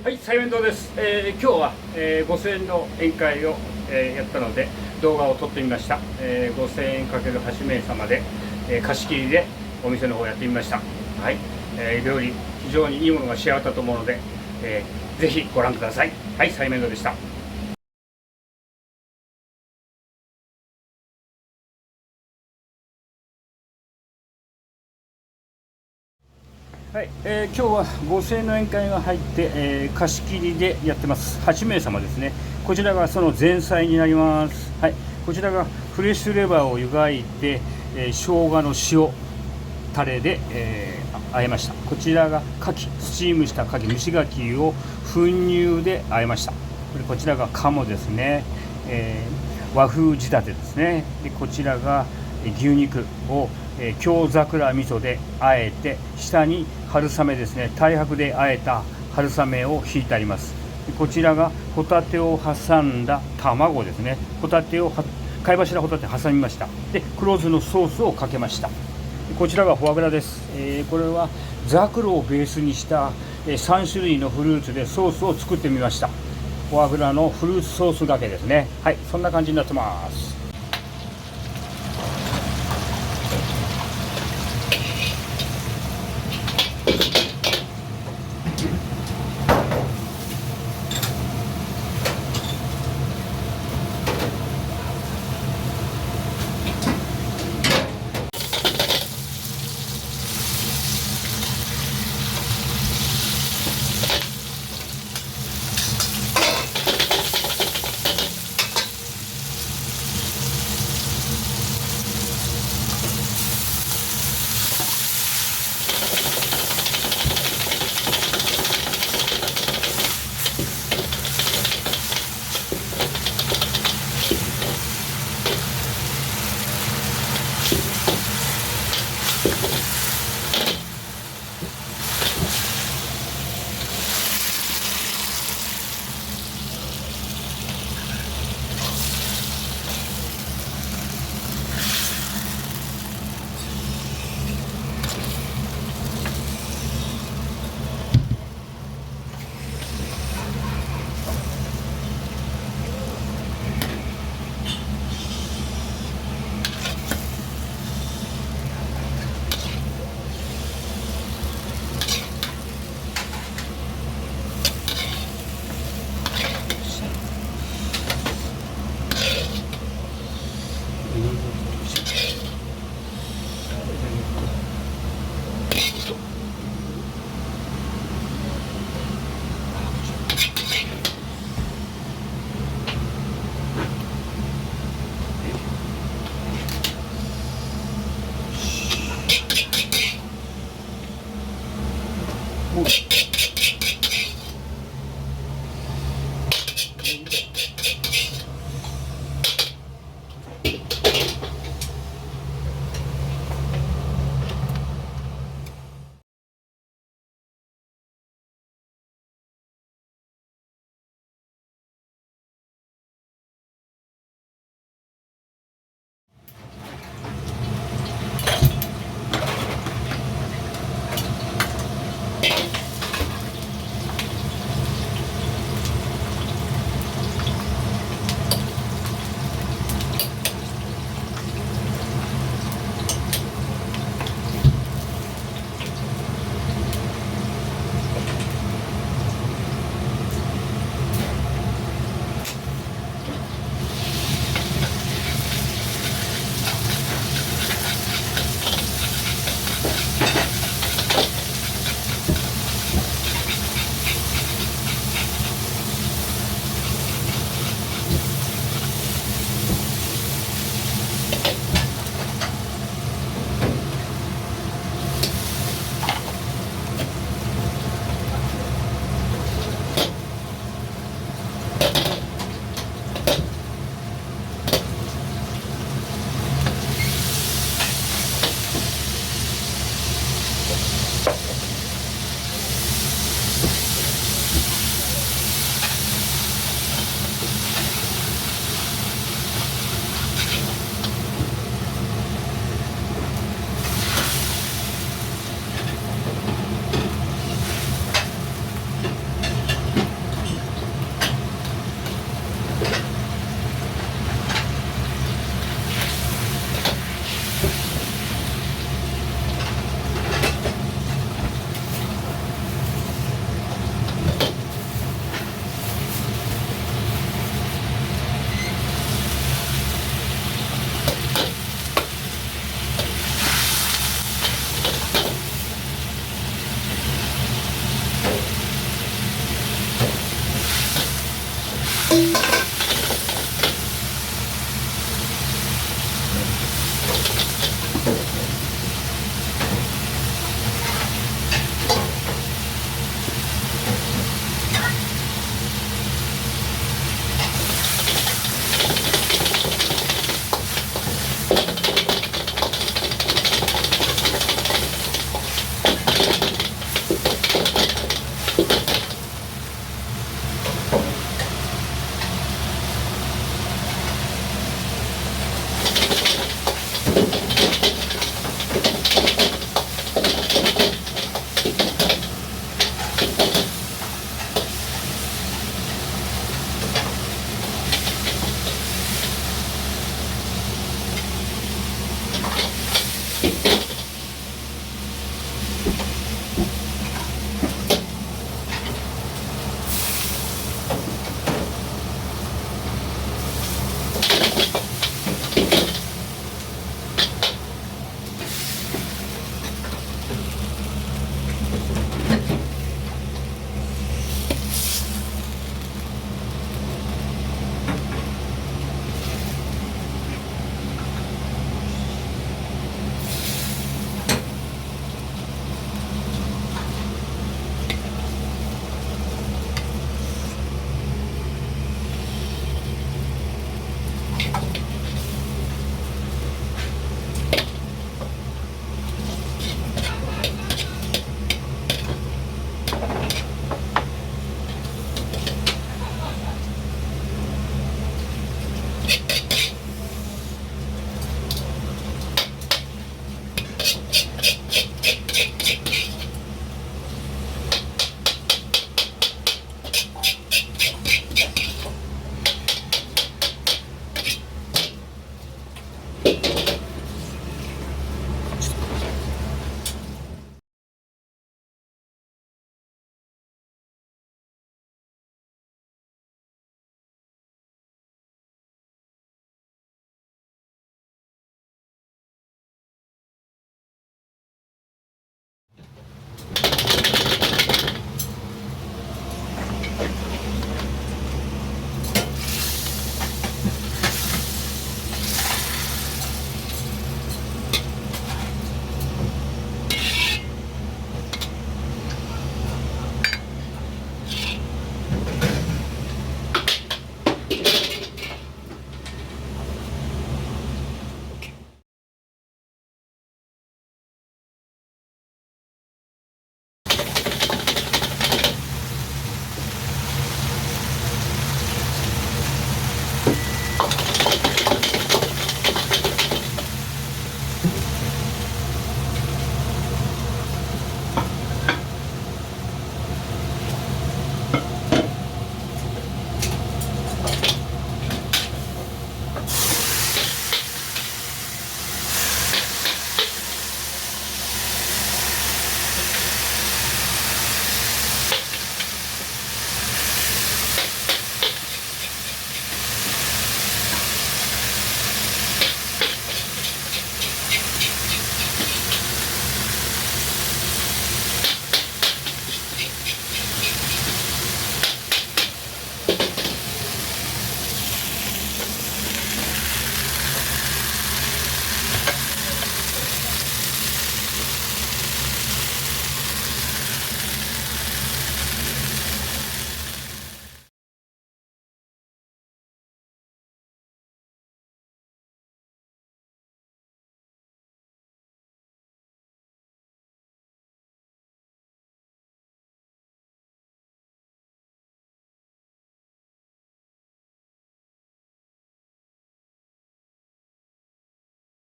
はい、サイメントです。今日は、5000円の宴会を、やったので動画を撮ってみました。5000円かける8名様で、貸し切りでお店の方やってみました。はい、料理非常にいいものが仕上がったと思うので、ぜひご覧ください。はい、サイメントでした。はい、今日は5000円の宴会が入って、貸し切りでやってます。8名様ですね。こちらがその前菜になります。はい、こちらがフレッシュレバーを湯がいて、生姜の塩タレで、和えました。こちらが牡蠣、スチームした牡蠣、蒸し牡蠣を粉乳で和えました。こちらが鴨ですね、和風仕立てですね。でこちらが牛肉を京桜味噌で和えて、下に春雨ですね、太白で和えた春雨をひいてあります。こちらがホタテを挟んだ卵ですね。ホタテを貝柱ホタテ挟みました。で黒酢のソースをかけました。こちらがフォアグラです。これはザクロをベースにした3種類のフルーツでソースを作ってみました。フォアグラのフルーツソースがけですね。はい、そんな感じになってます。